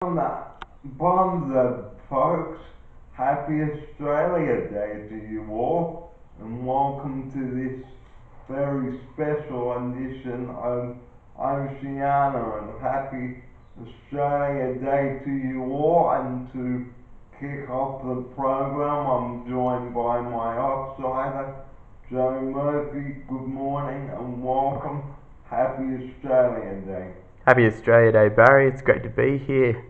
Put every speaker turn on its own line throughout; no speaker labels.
Bonza, folks. Happy Australia Day to you all, and welcome to this very special edition of Oceania, and happy Australia Day to you all. And to kick off the program, I'm joined by my outsider, Joe Murphy. Good morning and welcome. Happy Australia Day.
Happy Australia Day, Barry. It's great to be here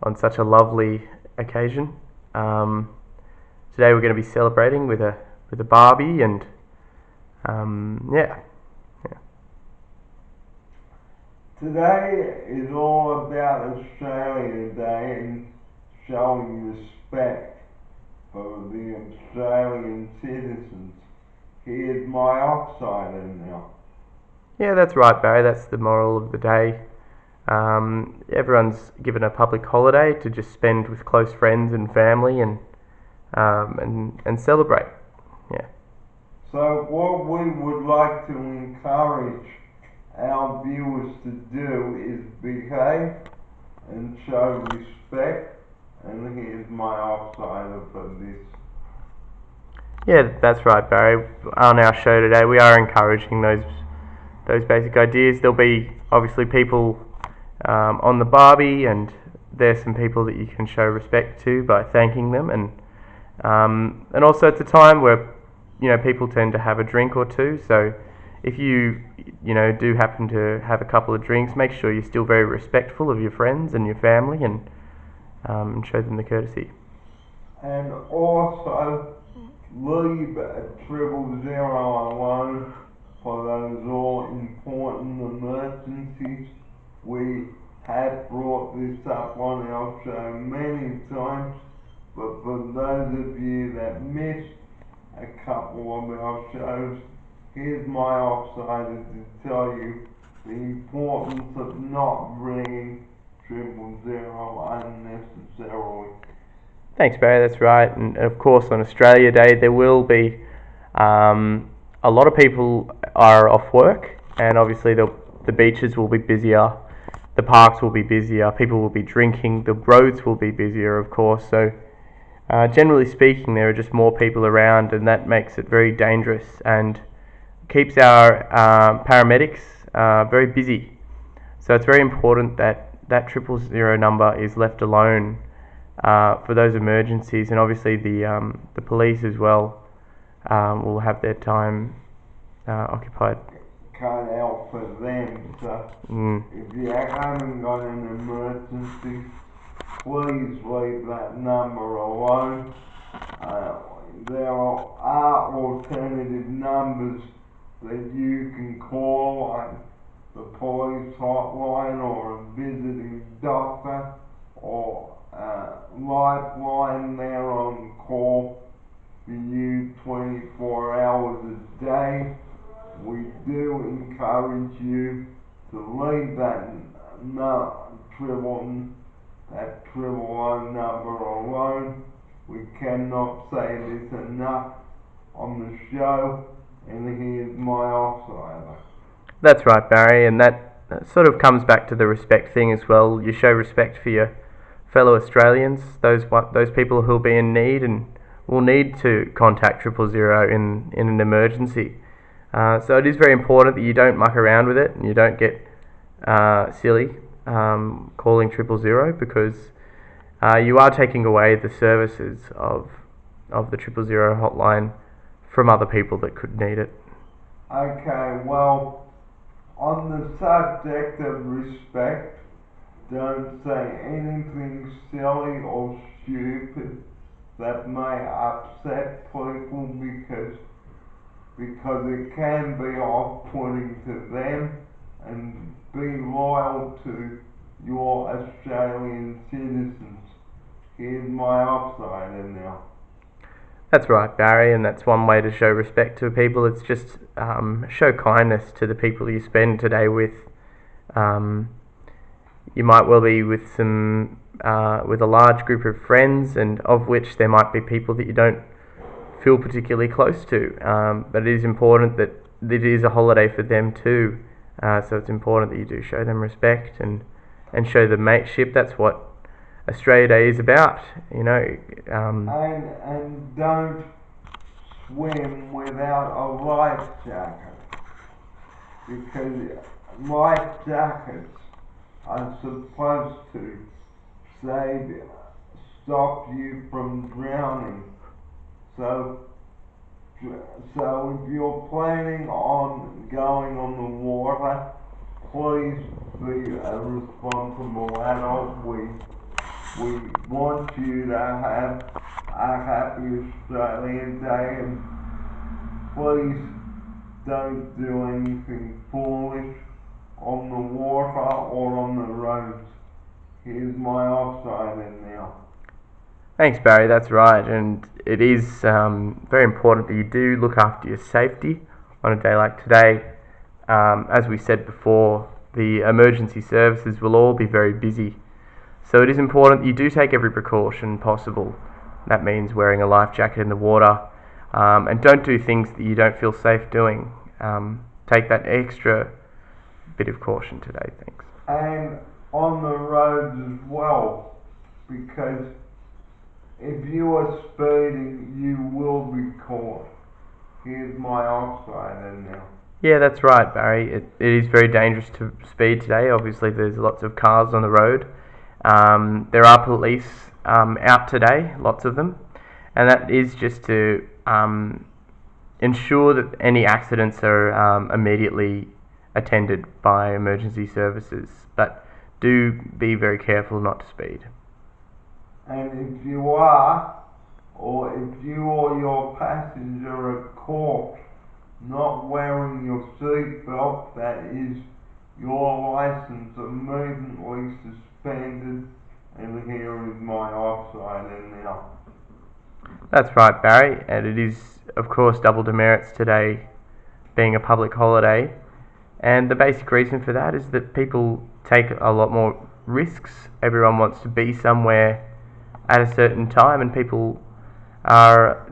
on such a lovely occasion. Today we're going to be celebrating with a Barbie, and yeah.
Today is all about Australia Day and showing respect for the Australian citizens. Here's my outsider now.
Yeah, that's right, Barry. That's the moral of the day. Everyone's given a public holiday to just spend with close friends and family and celebrate. Yeah.
So what we would like to encourage our viewers to do is behave and show respect. And here's my outsider for this.
Yeah, that's right, Barry. On our show today, we are encouraging those basic ideas. There'll be obviously people on the Barbie, and there's some people that you can show respect to by thanking them, and also it's a time where people tend to have a drink or two. So if you do happen to have a couple of drinks, make sure you're still very respectful of your friends and your family, and show them the courtesy.
And also leave a 000 alone for those all important emergencies. We have brought this up on our show many times, but for those of you that missed a couple of our shows, here's my outsider to tell you the importance of not ringing 000 unnecessarily.
Thanks, Barry. That's right. And of course, on Australia Day, there will be a lot of people are off work, and obviously the beaches will be busier. The parks will be busier, people will be drinking, the roads will be busier, of course. So, generally speaking, there are just more people around, and that makes it very dangerous and keeps our paramedics very busy. So, it's very important that 000 number is left alone for those emergencies, and obviously the police as well will have their time occupied.
Can't help for them. So if you haven't got an emergency, please leave that number alone. There are alternative numbers that you can call, like the police hotline or a visiting doctor or lifeline. They're on call for you 24 hours a day. We do encourage you to leave that 000 number alone. We cannot say this enough on the show, and here's my outsider.
That's right, Barry, and that sort of comes back to the respect thing as well. You show respect for your fellow Australians, those people who'll be in need and will need to contact 000 in an emergency. So it is very important that you don't muck around with it and you don't get silly calling 000, because you are taking away the services of the 000 hotline from other people that could need it.
Okay, well, on the subject of respect, don't say anything silly or stupid that may upset people, because it can be off-putting to them, and be loyal to your Australian citizens. Here's my outsider now.
That's right, Barry, and that's one way to show respect to people. It's just show kindness to the people you spend today with. You might well be with with a large group of friends, and of which there might be people that you don't feel particularly close to. But it is important that it is a holiday for them too. So it's important that you do show them respect and show them mateship. That's what Australia Day is about. You know,
And don't swim without a life jacket, because life jackets are supposed to save, stop you from drowning. So, so if you're planning on going on the water, please be a responsible adult. We want you to have a happy Australian Day, and please don't do anything foolish on the water or on the roads. Here's my offside in now.
Thanks, Barry. That's right, and it is very important that you do look after your safety on a day like today. As we said before, the emergency services will all be very busy, so it is important that you do take every precaution possible. That means wearing a life jacket in the water, and don't do things that you don't feel safe doing. Take that extra bit of caution today. Thanks.
And on the roads as well, because if you are speeding, you will be caught. Here's my offside in now.
Yeah, that's right, Barry. It is very dangerous to speed today. Obviously, there's lots of cars on the road. There are police out today, lots of them, and that is just to ensure that any accidents are immediately attended by emergency services. But do be very careful not to speed.
And if you are, or if you or your passenger are caught not wearing your seatbelt, that is your license immediately suspended. And here is my offside in now.
That's right, Barry, and it is, of course, double demerits today being a public holiday. And the basic reason for that is that people take a lot more risks. Everyone wants to be somewhere at a certain time, and people are,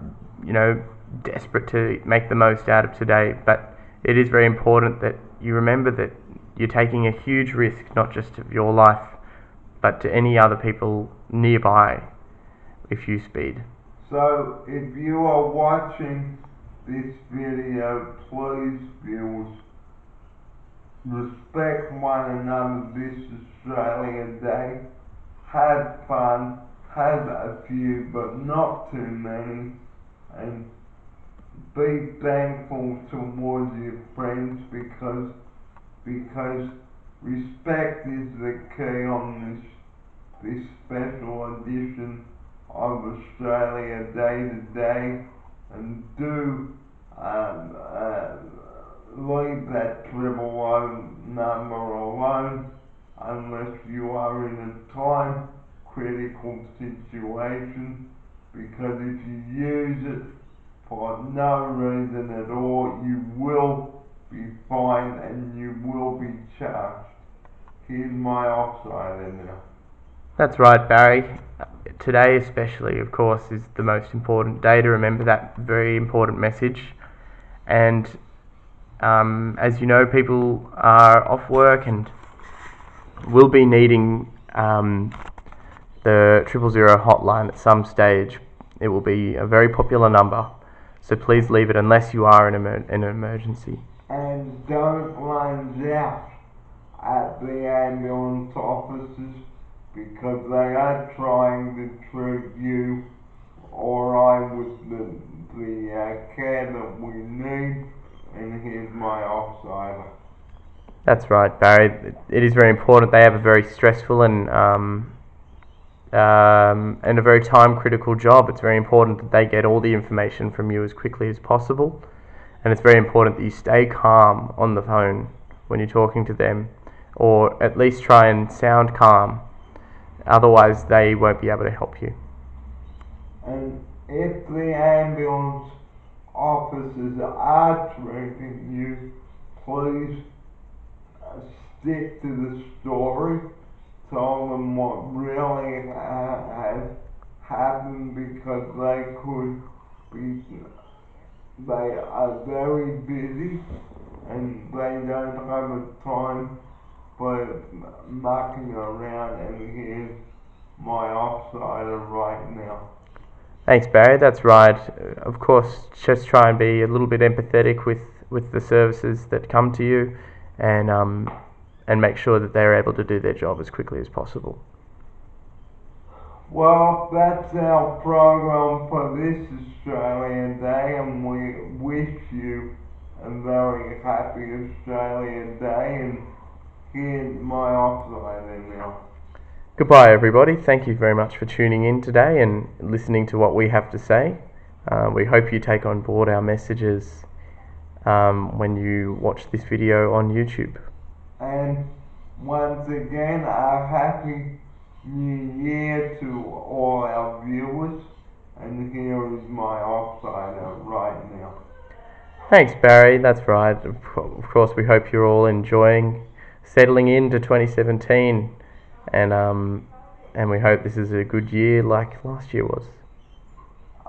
desperate to make the most out of today. But it is very important that you remember that you're taking a huge risk, not just of your life, but to any other people nearby if you speed.
So if you are watching this video, please, viewers, respect one another this Australia Day. Have fun, have a few, but not too many, and be thankful towards your friends, because respect is the key on this special edition of Australia Day today. And do leave that 000 number alone unless you are in a time critical situation, because if you use it for no reason at all, you will be fined and you will be charged. Here's my offside in there.
That's right, Barry. Today especially, of course, is the most important day to remember that very important message. And as you know, people are off work and will be needing the 000 hotline at some stage. It will be a very popular number, so please leave it unless you are in an emergency.
And don't lunge out at the ambulance officers, because they are trying to treat you or I with the care that we need. And here's my offside.
That's right, Barry. It is very important. They have a very stressful and a very time-critical job. It's very important that they get all the information from you as quickly as possible, and it's very important that you stay calm on the phone when you're talking to them, or at least try and sound calm. Otherwise, they won't be able to help you.
And if the ambulance officers are treating you, please stick to the story. Tell them what really has happened, because they are very busy and they don't have a time for mucking around. And here's my offsider right now.
Thanks, Barry. That's right. Of course, just try and be a little bit empathetic with the services that come to you, and make sure that they're able to do their job as quickly as possible.
Well, that's our program for this Australian Day, and we wish you a very happy Australian Day, and here's my offsider now.
Goodbye, everybody. Thank you very much for tuning in today and listening to what we have to say. We hope you take on board our messages when you watch this video on YouTube.
And once again, a happy New Year to all our viewers. And here is my offsider right now.
Thanks, Barry. That's right. Of course, we hope you're all enjoying settling into 2017, and we hope this is a good year like last year was.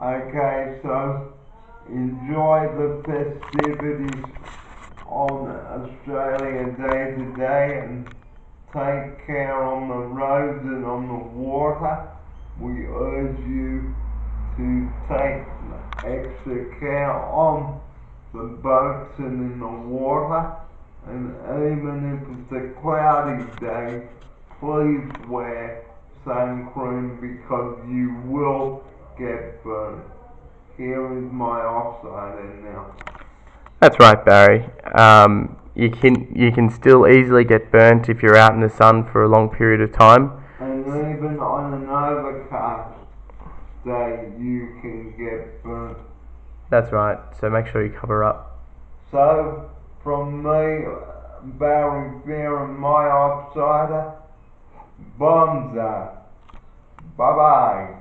Okay, so enjoy the festivities on Australia Day today, and take care on the roads and on the water. We urge you to take extra care on the boats and in the water, and even if it's a cloudy day, please wear sun cream because you will get burnt. Here is my offsider now.
That's right, Barry. You can still easily get burnt if you're out in the sun for a long period of time.
And even on an overcast day, you can get burnt.
That's right. So make sure you cover up.
So, from me, Barry Fair, and my offsider, Bonza. Bye bye.